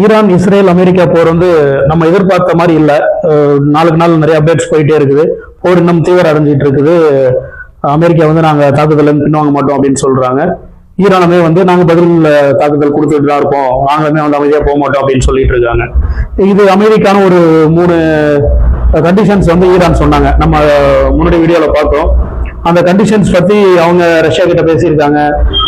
Iran Israel America போர் வந்து நம்ம எதிர்பார்த்த மாதிரி இல்லை. நாளுக்கு நாள் நிறைய அப்டேட்ஸ் போயிட்டே இருக்குது. போர் இன்னும் தீவிரம் அடைஞ்சிட்டு இருக்குது. அமெரிக்கா வந்து நாங்கள் தாக்குதல் பின்வாங்க மாட்டோம் அப்படின்னு சொல்றாங்க. ஈரானுமே வந்து நாங்கள் பதில் தாக்குதல் கொடுத்துட்டு தான் இருப்போம், நாங்களுமே வந்து அமைதியாக போக மாட்டோம் அப்படின்னு சொல்லிட்டு இருக்காங்க. இது அமெரிக்கான ஒரு 3 கண்டிஷன்ஸ் வந்து ஈரான் சொன்னாங்க. நம்ம முன்னாடி வீடியோவில் பார்த்தோம். அந்த கண்டிஷன்ஸ் பத்தி அவங்க ரஷ்யா கிட்ட பேசியிருக்காங்க.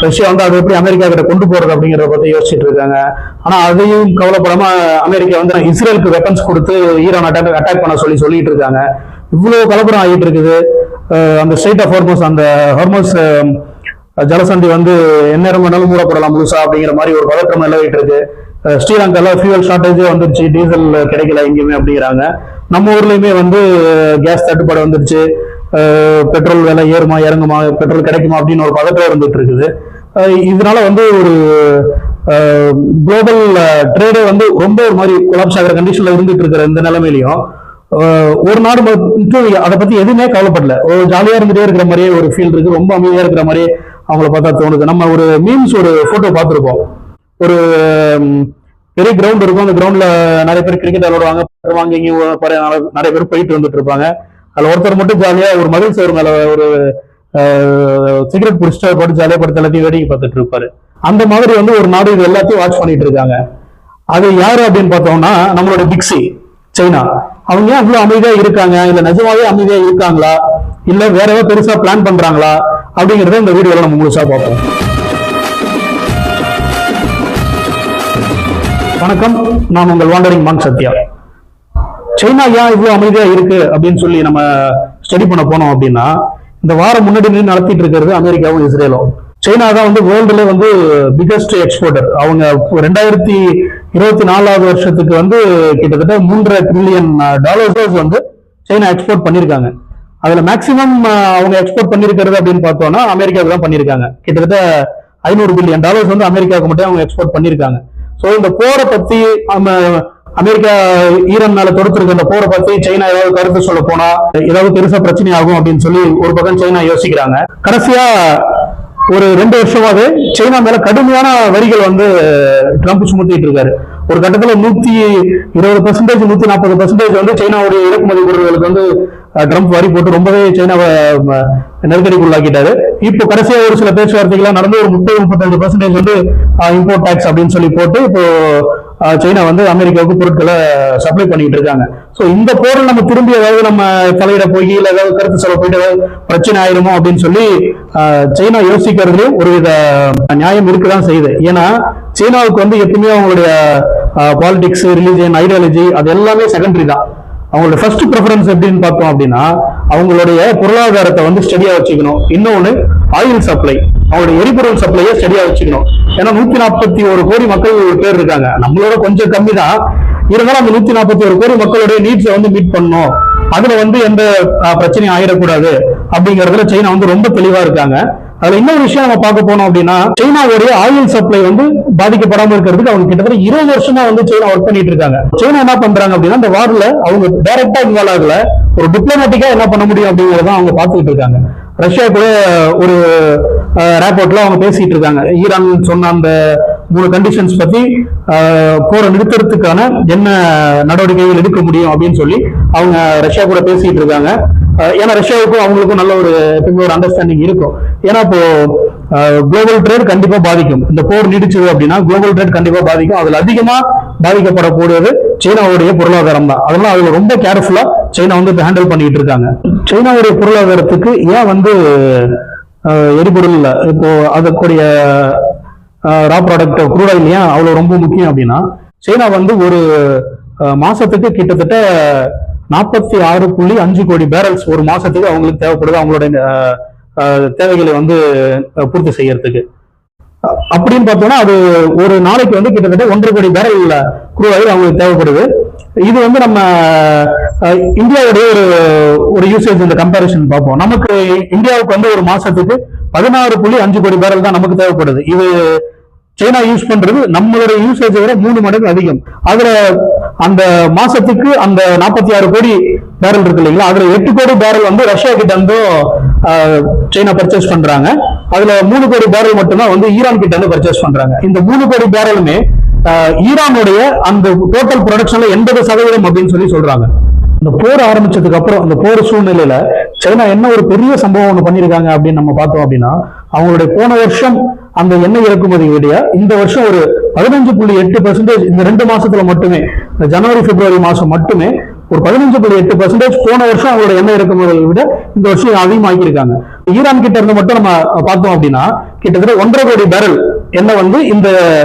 ரஷ்யா வந்து அதை எப்படி அமெரிக்கா கிட்ட கொண்டு போறது அப்படிங்கிறத பத்தி யோசிச்சுட்டு இருக்காங்க. ஆனா அதையும் கவலைப்படாம அமெரிக்கா வந்து இஸ்ரேலுக்கு வெப்பன்ஸ் கொடுத்து ஈரான் அட்டாக் பண்ண சொல்லிட்டு இருக்காங்க. இவ்வளவு கலப்படம் ஆகிட்டு இருக்குது. அந்த ஸ்ட்ரெய்ட் ஆஃப் ஹார்மஸ், அந்த ஹார்மஸ் ஜலசந்தி வந்து எந்நேரம் வேணாலும் மூடப்படலாம் முழுசா அப்படிங்கிற மாதிரி ஒரு பதற்றம் நிலவிட்டு இருக்கு. ஸ்ரீலங்கால ஃபியூவல் ஷார்டேஜே வந்துருச்சு, டீசல் கிடைக்கல எங்கேயுமே அப்படிங்கிறாங்க. நம்ம ஊர்லயுமே வந்து கேஸ் தட்டுப்பாடு வந்துருச்சு, பெட்ரோல் விலை ஏறுமா இறங்குமா, பெட்ரோல் கிடைக்குமா அப்படின்னு ஒரு பதட்டம் இருந்துட்டு இருக்குது. இதனால வந்து ஒரு குளோபல் ட்ரேடே வந்து ரொம்ப ஒரு மாதிரி கொலாப்ஸ் ஆகிற கண்டிஷன்ல இருந்துட்டு இருக்கிற இந்த நிலைமையிலையும் ஒரு நாடு மட்டும் அதை பத்தி எதுவுமே கவலைப்படல. ஒரு ஜாலியா இருந்துட்டே இருக்கிற மாதிரியே ஒரு ஃபீல் இருக்கு, ரொம்ப அமைதியா இருக்கிற மாதிரியே அவங்கள பார்த்தா தோணுது. நம்ம ஒரு மீம்ஸ் ஒரு போட்டோ பார்த்துருப்போம். ஒரு பெரிய கிரவுண்ட் இருக்கும், அந்த கிரவுண்ட்ல நிறைய பேர் கிரிக்கெட் விளையாடுவாங்க, நிறைய பேர் போயிட்டு வந்துட்டு இருப்பாங்க. அதுல ஒருத்தர் மட்டும் ஜாலியா ஒரு மகிழ் சோறு மேல ஒரு சிகரெட் குடிச்சிட்டு போட்டு ஜாலியா படுத்து எல்லாத்தையும் வேடிக்கை பார்த்துட்டு இருப்பாரு. அந்த மாதிரி வந்து ஒரு நாடு இது எல்லாத்தையும் வாட்ச் பண்ணிட்டு இருக்காங்க. அது யாரு அப்படின்னு பார்த்தோம்னா நம்மளோட பிக்ஸி சைனா. அவங்க ஏன் அவ்வளவு அமைதியா இருக்காங்க? இல்ல நிஜமாவே அமைதியா இருக்காங்களா, இல்ல வேற ஏதாவது பெருசா பிளான் பண்றாங்களா அப்படிங்கறத இந்த வீடியோல நம்ம முழுசா பார்ப்போம். வணக்கம், நான் உங்கள் வாண்டரிங் மாங்க் சத்யா. சைனா ஏன் இவ்வளவு அமைதியா இருக்கு அப்படின்னு சொல்லி நம்ம ஸ்டடி பண்ண போனோம் அப்படின்னா, இந்த வாரம் முன்னாடி நடத்திட்டு இருக்கிறது அமெரிக்காவும் இஸ்ரேலும். சைனா தான் வந்து வேர்ல்டுல வந்து பிகஸ்ட் எக்ஸ்போர்ட்டர். அவங்க 2024 வருஷத்துக்கு வந்து கிட்டத்தட்ட $3.5 trillion வந்து சைனா எக்ஸ்போர்ட் பண்ணிருக்காங்க. அதுல மேக்சிமம் அவங்க எக்ஸ்போர்ட் பண்ணிருக்கிறது அப்படின்னு பார்த்தோம்னா அமெரிக்காவுக்கு தான் பண்ணிருக்காங்க. கிட்டத்தட்ட $500 billion வந்து அமெரிக்காவுக்கு மட்டும் அவங்க எக்ஸ்போர்ட் பண்ணிருக்காங்க. ஸோ இந்த போரை பத்தி அமெரிக்கா ஈரான் மேல தொடுத்திருக்க இந்த போரை பத்தி சைனா ஏதாவது கருத்து சொல்ல போனா ஏதாவது பெருசா பிரச்சனை ஆகும் அப்படின்னு சொல்லி ஒரு பக்கம் சைனா யோசிக்கிறாங்க. கடைசியா ஒரு 2 வருஷமாவே சைனா மேல கடுமையான வரிகள் வந்து ட்ரம்ப் சுமத்திட்டு இருக்காரு. ஒரு கட்டத்துல 120%, 140% வந்து சைனாவுடைய இறக்குமதி பொருட்களுக்கு வந்து ட்ரம்ப் வரி போட்டு ரொம்பவே சைனாவை நெருக்கடிக்குள்ளாக்கிட்டாரு. இப்போ கடைசியா ஒரு சில பேச்சுவார்த்தைகள்லாம் நடந்து ஒரு 30-35% வந்து இம்போர்ட் டாக்ஸ் அப்படின்னு சொல்லி போட்டு இப்போ சைனா வந்து அமெரிக்காவுக்கு பொருட்களை சப்ளை பண்ணிட்டு இருக்காங்க. ஸோ இந்த போரில் நம்ம திரும்பி ஏதாவது நம்ம தலையிட போய் இல்லை ஏதாவது கருத்து சொல்ல போயிட்டு ஏதாவது பிரச்சனை ஆயிருமோ அப்படின்னு சொல்லி சைனா யோசிக்கிறதுலயும் ஒருவித நியாயம் இருக்குதான் செய்யுது. ஏன்னா சைனாவுக்கு வந்து எப்பவுமே அவங்களுடைய பாலிடிக்ஸ், ரிலிஜியன், ஐடியாலஜி அது எல்லாமே செகண்டரி தான். அவங்களோட ஃபர்ஸ்ட் ப்ரிஃபரன்ஸ் எப்படின்னு பார்த்தோம் அப்படின்னா அவங்களுடைய பொருளாதாரத்தை வந்து ஸ்டடியா வச்சுக்கணும். இன்னொன்னு ஆயில் சப்ளை, அவங்களுடைய எரிபொருள் சப்ளையை ஸ்டடியா வச்சுக்கணும். ஏன்னா 141 கோடி மக்கள் பேர் இருக்காங்க, நம்மளோட கொஞ்சம் கம்மி தான். இருந்தாலும் அந்த 141 கோடி மக்களுடைய நீட்ஸை வந்து மீட் பண்ணணும், அதுல வந்து எந்த பிரச்சனையும் ஆயிடக்கூடாது அப்படிங்கறதுல சைனா வந்து ரொம்ப தெளிவா இருக்காங்க. அதுல இன்னொரு விஷயம் நம்ம பார்க்க போனோம் அப்படின்னா சைனாவுடைய ஆயில் சப்ளை வந்து பாதிக்கப்படாம இருக்கிறதுக்கு அவங்க கிட்டத்தட்ட 20 வருஷமா வந்து சைனா ஒர்க் பண்ணிட்டு இருக்காங்க. சைனா என்ன பண்றாங்க அப்படின்னா இந்த வார்ல அவங்க டைரக்டா இன்வால்வ் ஆகல, ஒரு டிப்ளமேட்டிக்கா என்ன பண்ண முடியும் அப்படிங்கறத அவங்க பார்த்துக்கிட்டு இருக்காங்க. ரஷ்யா கூட ஒரு ரேப்போர்ட்ல அவங்க பேசிட்டு இருக்காங்க. ஈரான் சொன்ன அந்த 3 கண்டிஷன்ஸ் பத்தி போரை நிறுத்துறதுக்கான என்ன நடவடிக்கைகள் எடுக்க முடியும் அப்படின்னு சொல்லி அவங்க ரஷ்யா கூட பேசிட்டு இருக்காங்க. ஏன்னா ரஷ்யாவுக்கும் அவங்களுக்கும் நல்ல ஒரு அண்டர்ஸ்டாண்டிங் இருக்கும். ஏன்னா இப்போ குளோபல் ட்ரேட் கண்டிப்பா பாதிக்கும். இந்த போர் நீடிச்சது அப்படின்னா குளோபல் ட்ரேட் கண்டிப்பா பாதிக்கும். அதுல அதிகமா பாதிக்கப்படக்கூடியது சைனாவுடைய பொருளாதாரம் தான். அதெல்லாம் அதுல ரொம்ப கேர்ஃபுல்லா சைனா வந்து ஹேண்டில் பண்ணிட்டு இருக்காங்க. சைனாவுடைய பொருளாதாரத்துக்கு ஏன் வந்து எரிபொருள் இப்போ அதற்குடைய ரா ப்ராடக்ட் க்ரூட் ஆயில் ஏன் அவ்வளவு ரொம்ப முக்கியம் அப்படின்னா சைனா வந்து ஒரு மாசத்துக்கு கிட்டத்தட்ட 46.5 கோடி பேரல்ஸ் ஒரு மாசத்துக்கு அவங்களுக்கு தேவைப்படுது, அவங்களுடைய தேவைகளை வந்து பூர்த்தி செய்யறதுக்கு. அப்படின்னு பார்த்தோம்னா அது ஒரு நாளைக்கு வந்து கிட்டத்தட்ட 1.5 கோடி பேரல் க்ரூட் ஆயில் அவங்களுக்கு தேவைப்படுது. இது வந்து நம்ம இந்தியாவுடைய ஒரு யூசேஜ் இந்த கம்பேரிசன் பார்ப்போம். நமக்கு இந்தியாவுக்கு வந்து ஒரு மாசத்துக்கு 16.5 கோடி பேரல் தான் நமக்கு தேவைப்படுது. இது சைனா யூஸ் பண்றது நம்மளுடைய யூசேஜை விட 3 மடங்கு அதிகம். அதுல அந்த மாசத்துக்கு அந்த 46 கோடி பேரல் இருக்கு இல்லைங்களா, அதுல 8 கோடி பேரல் வந்து ரஷ்யா கிட்ட இருந்தும் சைனா பர்ச்சேஸ் பண்றாங்க. அதுல 3 கோடி பேரல் மட்டும்தான் வந்து ஈரான் கிட்ட இருந்து பர்ச்சேஸ் பண்றாங்க. இந்த 3 கோடி பேரலுமே ஈரானுடைய அந்த டோட்டல் ப்ரொடக்ஷன்ல 80% அப்படின்னு சொல்லி சொல்றாங்க. இந்த போர் ஆரம்பிச்சதுக்கு அப்புறம் அந்த போர் சூழ்நிலையில சைனா என்ன ஒரு பெரிய சம்பவம் ஒண்ணு பண்ணிருக்காங்க அப்படின்னு நம்ம பார்த்தோம் அப்படின்னா, அவங்களுடைய போன வருஷம் அந்த எண்ணெய் இறக்குமதி விட இந்த வருஷம் ஒரு 15.8% இந்த 2 மாசத்துல மட்டுமே, இந்த ஜனவரி பிப்ரவரி மாசம் மட்டுமே ஒரு 15.8% போன வருஷம் அவங்களோட எண்ணெய் இறக்குமதியை விட இந்த வருஷம் அதிகமாக்கியிருக்காங்க. ஈரான் கிட்ட இருந்து மட்டும் நம்ம பார்த்தோம் அப்படின்னா கிட்டத்தட்ட 1.5 கோடி பேரல் எண்ணெய் வந்து இந்த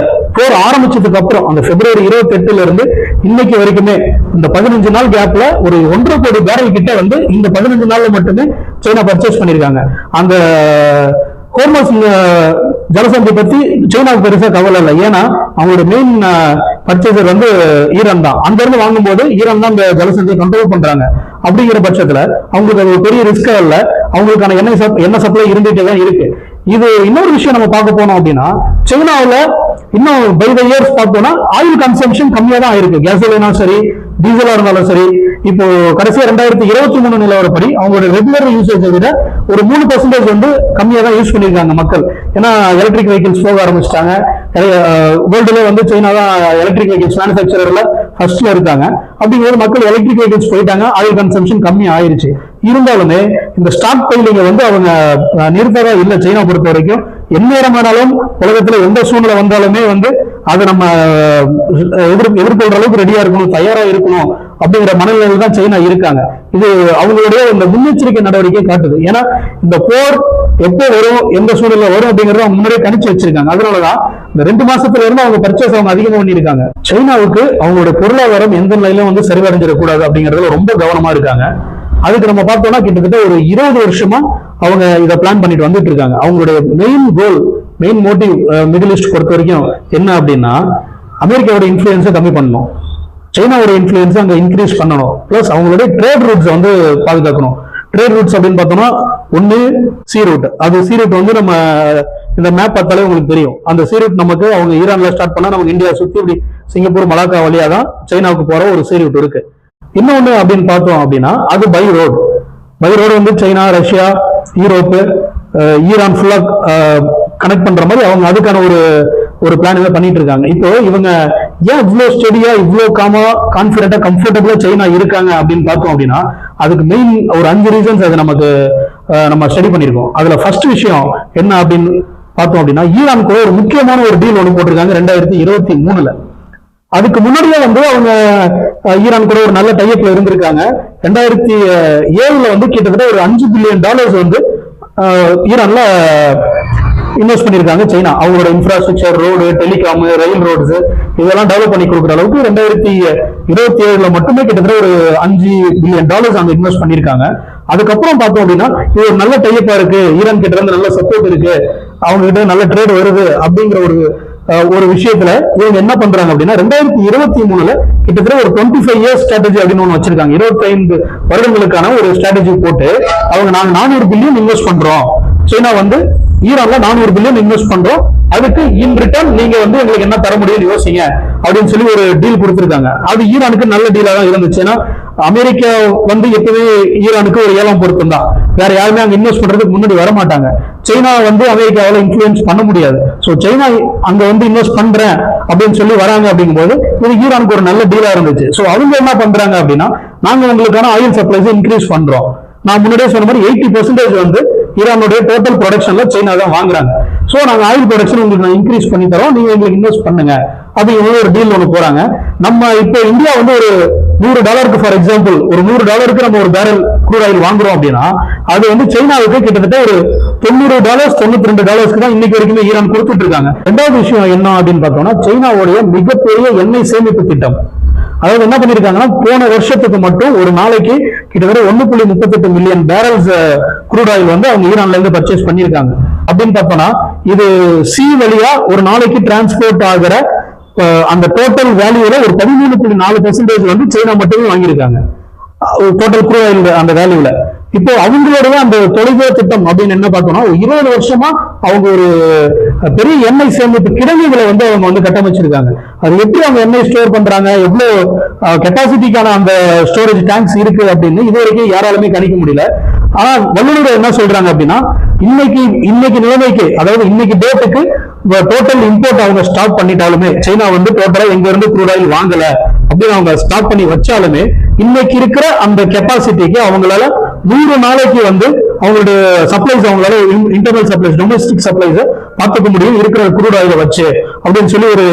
போர் ஆரம்பிச்சதுக்கு அப்புறம் அந்த பிப்ரவரி 28 இருந்து இன்னைக்கு வரைக்குமே இந்த 15 நாள் கேப்ல ஒரு 1.5 கோடி பேரல் கிட்ட வந்து இந்த 15 நாள்ல மட்டுமே சைனா பர்ச்சேஸ் பண்ணிருக்காங்க. அந்த ஹோர்மஸ் ஜலசந்தி பத்தி சைனாவுக்கு பெருசா கவலை இல்லை. ஏன்னா அவங்களோட மெயின் பர்ச்சேசர் வந்து ஈரான் தான். அங்க இருந்து வாங்கும் போது ஈரான் தான் இந்த ஜலசந்தியை கண்ட்ரோல் பண்றாங்க. அப்படிங்கிற பட்சத்துல அவங்களுக்கு அது ஒரு பெரிய ரிஸ்கா இல்லை. அவங்களுக்கான எண்ணெய் சப்ளை இருந்துட்டே தான் இருக்கு. இது இன்னொரு விஷயம் நம்ம பார்க்க போனோம் அப்படின்னா, சைனாவில் இன்னும் பை த இயர்ஸ் பார்த்தோம்னா ஆயில் கன்சம்ஷன் கம்மியா தான் இருக்கு. கேசோலினா சரி, டீசலா இருந்தாலும் சரி. இப்போ கடைசியா 2023 நிலவரப்படி அவங்களோட ரெகுலர் யூசேஜை விட ஒரு 3% வந்து கம்மியா தான் யூஸ் பண்ணிருக்காங்க மக்கள். ஏன்னா எலக்ட்ரிக் வெஹிக்கிள்ஸ் போக ஆரம்பிச்சிட்டாங்க. வேர்ல்டுல வந்து சைனா தான் எலக்ட்ரிக் வெஹிக்கிள்ஸ் மேனுஃபேக்சரர்ல ஃபர்ஸ்ட்ல இருக்காங்க. அப்படிங்கிறது மக்கள் எலக்ட்ரிக் வெஹிக்கிள்ஸ் போயிட்டாங்க, ஆயில் கன்சம்ஷன் கம்மி ஆயிருச்சு. இருந்தாலுமே இந்த ஸ்டாக் பைலிங்க வந்து அவங்க நிறுத்ததா இல்லை. சைனா பொறுத்த வரைக்கும் எந்நேரமானாலும் உலகத்துல எந்த சூழ்நிலை வந்தாலுமே வந்து அதை நம்ம எதிர்கொள்ற அளவுக்கு ரெடியா இருக்கணும், தயாரா இருக்கணும் அப்படிங்கிற மனநிலையில் தான் சைனா இருக்காங்க. இது அவங்களுடைய இந்த முன்னெச்சரிக்கை நடவடிக்கை காட்டுது. ஏன்னா இந்த போர் எப்போ வரும், எந்த சூழ்நிலை வரும் அப்படிங்கறத அவங்க முன்னாடியே கணிச்சு வச்சிருக்காங்க. அதனாலதான் இந்த 2 மாசத்துல இருந்து அவங்க பர்ச்சேஸ் அவங்க அதிகமா பண்ணிருக்காங்க. சைனாவுக்கு அவங்களோட பொருளாதாரம் எந்த நிலையிலும் வந்து சரிவடைஞ்சிடக்கூடாது அப்படிங்கறதுல ரொம்ப கவனமா இருக்காங்க. அதுக்கு நம்ம பார்த்தோம்னா கிட்டத்தட்ட ஒரு 20 வருஷமா அவங்க இதை பிளான் பண்ணிட்டு வந்துட்டு இருக்காங்க. அவங்களுடைய main goal, main motive Middle East பொறுத்த வரைக்கும் என்ன அப்படின்னா, அமெரிக்காவோட இன்ஃபுளுன்ஸை கம்மி பண்ணணும், சைனாவோட இன்ஃபுளுன்ஸை அங்க இன்க்ரீஸ் பண்ணணும், பிளஸ் அவங்களுடைய ட்ரேட் ரூட்ஸ் வந்து பாதுகாக்கணும். ட்ரேட் ரூட்ஸ் அப்படின்னு பார்த்தோம்னா ஒன்னு சி ரூட். அது சி ரூட் வந்து நம்ம இந்த மேப் பார்த்தாலே உங்களுக்கு தெரியும். அந்த சி ரூட் நமக்கு அவங்க ஈரான்ல ஸ்டார்ட் பண்ணா நமக்கு இந்தியா சுத்தி இப்படி சிங்கப்பூர் மலாக்கா வழியா தான் சைனாவுக்கு போற ஒரு சி ரூட் இருக்கு. இன்னொன்னு அப்படின்னு பார்த்தோம் அப்படின்னா அது பை ரோடு. பை ரோடு வந்து சைனா, ரஷ்யா, யூரோப்பு, ஈரான் ஃபுல்லா கனெக்ட் பண்ற மாதிரி அவங்க அதுக்கான ஒரு பிளான் பண்ணிட்டு இருக்காங்க. இப்போ இவங்க ஏன் இவ்வளவு ஸ்டெடியா, இவ்வளவு காமா, கான்பிடண்டா, கம்ஃபர்டபுளா சைனா இருக்காங்க அப்படின்னு பார்த்தோம் அப்படின்னா அதுக்கு மெயின் ஒரு 5 ரீசன்ஸ் அது நமக்கு நம்ம ஸ்டடி பண்ணிருக்கோம். அதுல ஃபர்ஸ்ட் விஷயம் என்ன அப்படின்னு பார்த்தோம் அப்படின்னா, ஈரான் கூட ஒரு முக்கியமான ஒரு டீல் ஒன்று போட்டிருக்காங்க 2023. அதுக்கு முன்னாடியே வந்து அவங்க ஈரான் கூட ஒரு நல்ல டைப்ல இருந்திருக்காங்க. 2007 வந்து கிட்டத்தட்ட ஒரு $5 பில்லியன் வந்து ஈரான்ல இன்வெஸ்ட் பண்ணிருக்காங்க சைனா. அவங்களோட இன்ஃப்ராஸ்ட்ரக்சர், ரோடு, டெலிகாம், ரயில் ரோட்ஸ் இதெல்லாம் டெவலப் பண்ணி கொடுக்குற அளவுக்கு 2027 மட்டுமே கிட்டத்தட்ட ஒரு $5 பில்லியன் அங்க இன்வெஸ்ட் பண்ணிருக்காங்க. அதுக்கப்புறம் பார்த்தோம் அப்படின்னா இது ஒரு நல்ல டைப்பா இருக்கு, ஈரான் கிட்ட இருந்து நல்ல சப்போர்ட் இருக்கு, அவங்க கிட்ட நல்ல ட்ரேட் வருது அப்படிங்கிற ஒரு விஷயத்துல இவங்க என்ன பண்றாங்க அப்படின்னா 2023 கிட்டத்தட்ட ஒரு 25 இயர்ஸ் ஸ்ட்ராட்டஜி அப்படின்னு ஒண்ணு வச்சிருக்காங்க. 25 வருடங்களுக்கான ஒரு ஸ்ட்ராட்டஜி போட்டு அவங்க நாங்க 400 பில்லியன் இன்வெஸ்ட் பண்றோம், சைனா வந்து ஈரான்ல 400 பில்லியன் இன்வெஸ்ட் பண்றோம், அதுக்கு இன் ரிட்டர்ன் நீங்க வந்து எங்களுக்கு என்ன தர முடியும்னு யோசிங்க அப்படின்னு சொல்லி ஒரு டீல் கொடுத்திருக்காங்க. அது ஈரானுக்கு நல்ல டீலா தான் இருந்துச்சு. ஏன்னா அமெரிக்கா வந்து எப்பவுமே ஈரானுக்கு ஒரு ஏலம் பொருத்தம் தான், வேற யாருமே அங்க இன்வெஸ்ட் பண்றதுக்கு முன்னாடி வர மாட்டாங்க. சைனா வந்து அமெரிக்காவால இன்ஃபுளுன்ஸ் பண்ண முடியாது. சோ சைனா அங்க வந்து இன்வெஸ்ட் பண்றேன் அப்படின்னு சொல்லி வராங்க. அப்படிங்கும்போது இது ஈரானுக்கு ஒரு நல்ல டீலா இருந்துச்சு. சோ அவங்க என்ன பண்றாங்க அப்படின்னா, நாங்க உங்களுக்கான ஆயில் சப்ளைஸ் இன்க்ரீஸ் பண்றோம். நான் முன்னாடியே சொன்ன மாதிரி 80% வந்து ஈரானுடைய டோட்டல் ப்ரொடக்ஷன்ல சைனா தான் வாங்குறாங்க. சோ நாங்க ஆயில் ப்ரொடக்ஷன் உங்களுக்கு இன்க்ரீஸ் பண்ணி தரோம், நீங்க எங்களுக்கு இன்வெஸ்ட் பண்ணுங்க அப்படிங்கிற ஒரு டீல் ஒன்று போறாங்க. நம்ம இப்போ இந்தியா வந்து ஒரு $100 ஃபார் எக்ஸாம்பிள் ஒரு $100 நம்ம ஒரு பேரல் க்ரூட் ஆயில் வாங்குறோம் அப்படின்னா அது வந்து சைனாவுக்கு கிட்டத்தட்ட ஒரு $90 $92 தான் இன்னைக்கு வரைக்குமே ஈரான் கொடுத்துட்டு இருக்காங்க. ரெண்டாவது விஷயம் என்ன அப்படின்னு பார்த்தோம்னா, சைனாவுடைய மிகப்பெரிய எண்ணெய் சேமிப்பு திட்டம். அதாவது என்ன பண்ணிருக்காங்கன்னா, போன வருஷத்துக்கு மட்டும் ஒரு நாளைக்கு கிட்டத்தட்ட 1.38 மில்லியன் பேரல்ஸ் க்ரூட் ஆயில் வந்து அவங்க ஈரான்ல இருந்து பர்ச்சேஸ் பண்ணிருக்காங்க. அப்படின்னு பார்த்தோம்னா இது சி வழியா ஒரு நாளைக்கு டிரான்ஸ்போர்ட் ஆகிற அந்த டோட்டல் வேல்யூல ஒரு 13.4% வந்து சைனா மட்டுமே வாங்கியிருக்காங்க டோட்டல் க்ரூட் ஆயில் அந்த வேல்யூல. இப்போ அவங்களோட அந்த தொலைதூர திட்டம் அப்படின்னு என்ன பார்த்தோம்னா 20 வருஷமா அவங்க ஒரு பெரிய எண்ணெய் சேமிப்பு கிடங்குகளை வந்து அவங்க வந்து கட்டமைச்சிருக்காங்க. அது எப்படி அவங்க எண்ணெய் ஸ்டோர் பண்றாங்க, எவ்வளவு கெப்பாசிட்டிக்கான அந்த ஸ்டோரேஜ் டேங்க்ஸ் இருக்கு அப்படின்னு இது வரைக்கும் யாராலுமே கணிக்க முடியல. ஆனா வல்லுநர்கள் என்ன சொல்றாங்க அப்படின்னா, இன்னைக்கு நிலைமைக்கு, அதாவது இன்னைக்கு டேட்டுக்கு டோட்டல் இம்போர்ட் அவங்க ஸ்டாப் பண்ணிட்டாலுமே, சைனா வந்து டோட்டலா எங்க இருந்து க்ரூட் ஆயில் வாங்கல அப்படின்னு அவங்க ஸ்டாப் பண்ணி வச்சாலுமே, இன்னைக்கு இருக்கிற அந்த கெப்பாசிட்டிக்கு அவங்களால 100 நாளைக்கு வந்து அவங்களுடைய சப்ளைஸ், அவங்களால இன்டர்னல் சப்ளைஸ், டொமஸ்டிக் சப்ளைஸ் பார்த்துக்க முடியும் இருக்கிற க்ரூட் ஆயில வச்சு அப்படின்னு சொல்லி ஒரு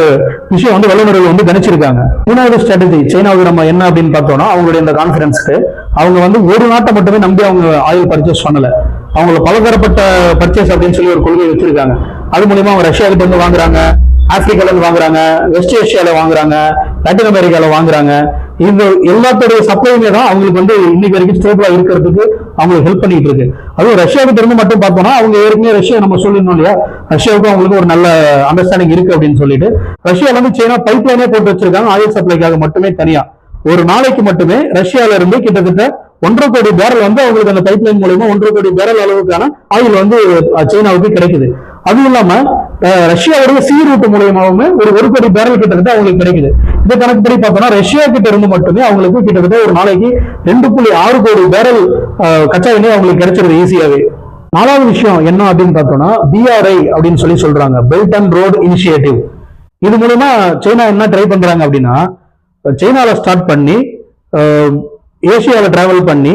விஷயம் வந்து வல்லுநர்கள் வந்து கணிச்சிருக்காங்க. மூணாவது ஸ்ட்ராட்டஜி சைனாவுக்கு நம்ம என்ன அப்படின்னு பார்த்தோம்னா, அவங்களுடைய இந்த கான்ஃபரன்ஸ்க்கு அவங்க வந்து ஒரு நாட்டை மட்டுமே நம்பி அவங்க ஆயில் பர்ச்சேஸ் பண்ணல, அவங்கள பலதரப்பட்ட பர்ச்சேஸ் அப்படின்னு சொல்லி ஒரு கொள்கை வச்சிருக்காங்க. அது மூலியமா அவங்க ரஷ்யா கிட்ட இருந்து வாங்குறாங்க, ஆப்பிரிக்கால இருந்து வாங்குறாங்க, வெஸ்ட் ஏஷியால வாங்குறாங்க, லாட்டின் அமெரிக்கால வாங்குறாங்க. இந்த எல்லாத்துடைய சப்ளையுமே தான் அவங்களுக்கு வந்து இன்னைக்கு வரைக்கும் ஸ்டேபிளா இருக்கிறதுக்கு அவங்களுக்கு ஹெல்ப் பண்ணிட்டு இருக்கு. அதுவும் ரஷ்யாவுக்கு இருந்து மட்டும் பார்த்தோம்னா, அவங்க ஏற்கனவே ரஷ்யா நம்ம சொல்லிருந்தோம் இல்லையா, ரஷ்யாவுக்கும் அவங்களுக்கு ஒரு நல்ல அண்டர்ஸ்டாண்டிங் இருக்கு அப்படின்னு சொல்லிட்டு ரஷ்யால இருந்து சைனா பைப் லைனே போட்டு வச்சிருக்காங்க ஆயில் சப்ளைக்காக மட்டுமே தனியா. ஒரு நாளைக்கு மட்டுமே ரஷ்யால இருந்து கிட்டத்தட்ட 1.5 கோடி பேரல் வந்து அவங்களுக்கு அந்த பைப் லைன் மூலமா 1.5 கோடி பேரல் அளவுக்கான ஆயில் வந்து சைனாவுக்கு கிடைக்குது. அதுவும் இல்லாம ரஷ்யாவுடைய சி ரூட் மூலியமாவுமே ஒரு 1 கோடி பேரல் கிட்டத்தட்ட அவங்களுக்கு கிடைக்குது. இந்த கணக்குப்படி பார்த்தோம்னா ரஷ்யா கிட்ட இருந்து மட்டுமே அவங்களுக்கு கிட்டத்தட்ட ஒரு நாளைக்கு 2.6 கோடி பேரல் கச்சா எண்ணெய் அவங்களுக்கு கிடைச்சிருது ஈஸியாவே. நாலாவது விஷயம் என்ன அப்படின்னு பார்த்தோம்னா, BRI அப்படின்னு சொல்லி சொல்றாங்க, பெல்ட் அண்ட் ரோடு இனிஷியேட்டிவ். இது மூலமா சைனா என்ன ட்ரை பண்றாங்க அப்படின்னா, சைனால ஸ்டார்ட் பண்ணி ஏசியாவில் டிராவல் பண்ணி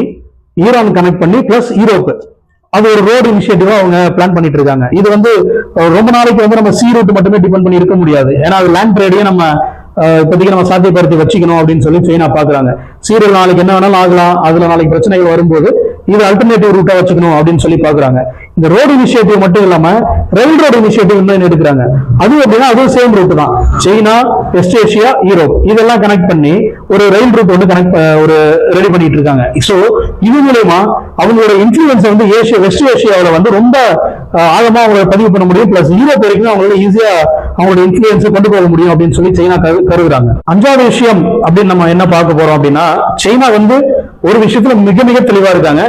ஈரான் கனெக்ட் பண்ணி பிளஸ் யூரோப், அது ஒரு ரோடு இனிஷியேட்டிவா அவங்க பிளான் பண்ணிட்டு இருக்காங்க. இது வந்து ரொம்ப நாளைக்கு வந்து நம்ம சி ரூட் மட்டுமே டிபெண்ட் பண்ணி இருக்க முடியாது. ஏன்னா அது லேண்ட் ட்ரேடையும் நம்ம இப்போதைக்கு நம்ம சாத்தியப்படுத்தி வச்சுக்கணும் அப்படின்னு சொல்லி சைனா பாக்குறாங்க. சீரியல் நாளைக்கு என்ன வேணாலும் ஆகலாம், அதுல நாளைக்கு பிரச்சனைகள் வரும்போது இது அல்டர்னேட்டிவ் ரூட்டா வச்சுக்கணும் அப்படின்னு சொல்லி பாக்குறாங்க. இந்த ரோடு இனிஷியேட்டிவ் மட்டும் இல்லாம ரயில் ரோடு இனிஷியேட்டிவ் இன்னும் எடுக்கிறாங்க. அது எப்படின்னா அதுவும் சேம் ரூட் தான், சைனா, வெஸ்ட் ஏஷியா, யூரோப் இதெல்லாம் கனெக்ட் பண்ணி ஒரு ரயில் ரூட் வந்து ஒரு ரெடி பண்ணிட்டு இருக்காங்க. சோ இது மூலமா அவங்களோட இன்ஃபுளுன்ஸ் வந்து வெஸ்ட் ஏஷியாவில் வந்து ரொம்ப ஆழமா அவங்களை பதிவு பண்ண முடியும். பிளஸ் யூரோப் வரைக்கும் அவங்களால ஈஸியா அவங்களோட இன்ஃபுளுன்ஸ் கொண்டு போக முடியும் அப்படின்னு சொல்லி சைனா கருதுறாங்க. அஞ்சாவது விஷயம் அப்படின்னு நம்ம என்ன பார்க்க போறோம் அப்படின்னா, சைனா வந்து ஒரு விஷயத்துல மிக மிக தெளிவா இருக்காங்க.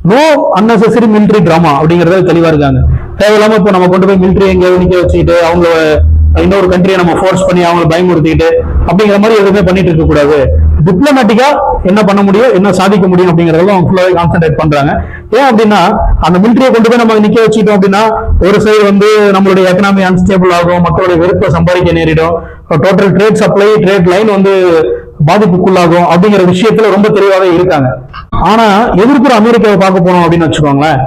நோ அன்னெசரி மிலிட்டரி டிராமா அப்படிங்கறத தெளிவா இருக்காங்க. தேவையில்லாம இப்போ நம்ம கொண்டு போய் மிலிட்டரி எங்க நிக்க வச்சுக்கிட்டு அவங்க இன்னொரு கண்ட்ரியை நம்ம ஃபோர்ஸ் பண்ணி அவங்களை பயமுறுத்திக்கிட்டு அப்படிங்கிற மாதிரி எதுவுமே பண்ணிட்டு இருக்க கூடாது. டிப்ளமேட்டிக்கா என்ன பண்ண முடியும், என்ன சாதிக்க முடியும் அப்படிங்கறதெல்லாம் அவங்க ஃபுல்லாவே கான்சென்ட்ரேட் பண்றாங்க. ஏன் அப்படின்னா அந்த மிலிட்டரியை கொண்டு போய் நம்ம நிக்க வச்சுக்கிட்டோம் அப்படின்னா ஒரு சைடு வந்து நம்மளுடைய எக்கனாமி அன்ஸ்டேபிள் ஆகும், மக்களுடைய வெறுப்பை சம்பாதிக்க நேரிடும், total trade supply trade line வந்து பாதிப்புக்குள்ளாகும் அப்படிங்கிற விஷயத்துல ரொம்ப தெளிவாவே இருக்காங்க. ஆனா எதிர்ப்புற அமெரிக்காவை பார்க்க போனோம் அப்படின்னு வச்சுக்கோங்களேன்,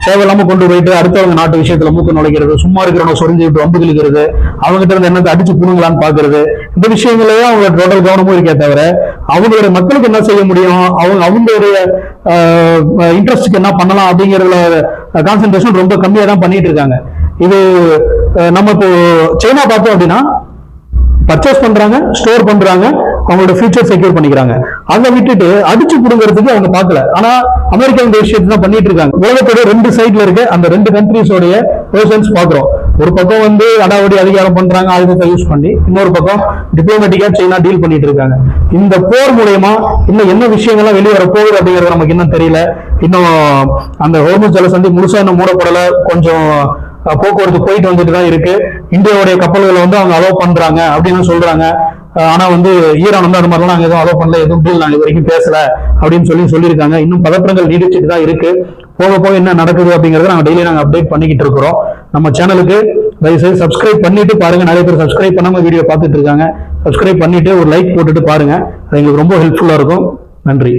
தேவையில்லாம கொண்டு போயிட்டு அடுத்தவங்க நாட்டு விஷயத்துல மூக்கு நுழைக்கிறது, சும்மா இருக்கிறவங்க சொரிஞ்சுக்கிட்டு வம்பு கிழிக்கிறது, அவங்ககிட்ட இருந்து என்னத்தை அடிச்சு புணுங்களான்னு பாக்குறது, இந்த விஷயங்களையும் அவங்க டோட்டல் கவனமும் இருக்கே தவிர அவங்களுடைய மக்களுக்கு என்ன செய்ய முடியும், அவங்களுடைய இன்ட்ரெஸ்டுக்கு என்ன பண்ணலாம் அப்படிங்கறதுல கான்சென்ட்ரேஷன் ரொம்ப கம்மியா தான் பண்ணிட்டு இருக்காங்க. இது நம்ம இப்போ சைனா பார்த்தோம் அப்படின்னா பர்ச்சேஸ் பண்றாங்க, ஸ்டோர் பண்றாங்க, அவங்களோட ஃபியூச்சர் செக்யூர் பண்ணிக்கிறாங்க. அதை விட்டுட்டு அடிச்சு புடுங்கிறதுக்கு அவங்க பார்க்கல. ஆனா அமெரிக்கா இந்த விஷயத்தை தான் பண்ணிட்டு இருக்காங்க. உலகத்தோட 2 சைட்ல இருக்கு அந்த 2 கண்ட்ரீஸோடைய பெர்சன்ஸ் பாக்குறோம். ஒரு பக்கம் வந்து அடாவடி அதிகாரம் பண்றாங்க ஆயுதத்தை யூஸ் பண்ணி, இன்னொரு பக்கம் டிப்ளமேட்டிக்கா சைனா டீல் பண்ணிட்டு இருக்காங்க. இந்த போர் மூலயமா இன்னும் என்ன விஷயங்கள்லாம் வெளியே வர போகுது அப்படிங்கிறது நமக்கு இன்னும் தெரியல. இன்னும் அந்த ஹோர்முஸ் ஜலசந்தி முழுசா இன்னும் மூடப்படல, கொஞ்சம் போக்குவரத்து போயிட்டு வந்துட்டு தான் இருக்கு. இந்தியாவுடைய கப்பல்களை வந்து அவங்க அலோவ் பண்றாங்க அப்படின்னு சொல்றாங்க. ஆனா வந்து ஈரான் வந்து அது மாதிரிலாம் நாங்க எதுவும் அலோவ் பண்ணல, எதுவும் டீல் நாங்க இது வரைக்கும் பேசல அப்படின்னு சொல்லியிருக்காங்க. இன்னும் பதற்றங்கள் நீடிச்சுட்டு தான் இருக்கு. போக போக என்ன நடக்குது அப்படிங்கறத நாங்க டெய்லி நாங்க அப்டேட் பண்ணிக்கிட்டு இருக்கிறோம். நம்ம சேனலுக்கு தயவுசெய்து சப்ஸ்கிரைப் பண்ணிட்டு பாருங்க. நிறைய பேர் சப்ஸ்கிரைப் பண்ணாம வீடியோ பார்த்துட்டு இருக்காங்க. சப்ஸ்கிரைப் பண்ணிட்டு ஒரு லைக் போட்டுட்டு பாருங்க, அது எங்களுக்கு ரொம்ப ஹெல்ப்ஃபுல்லா இருக்கும். நன்றி.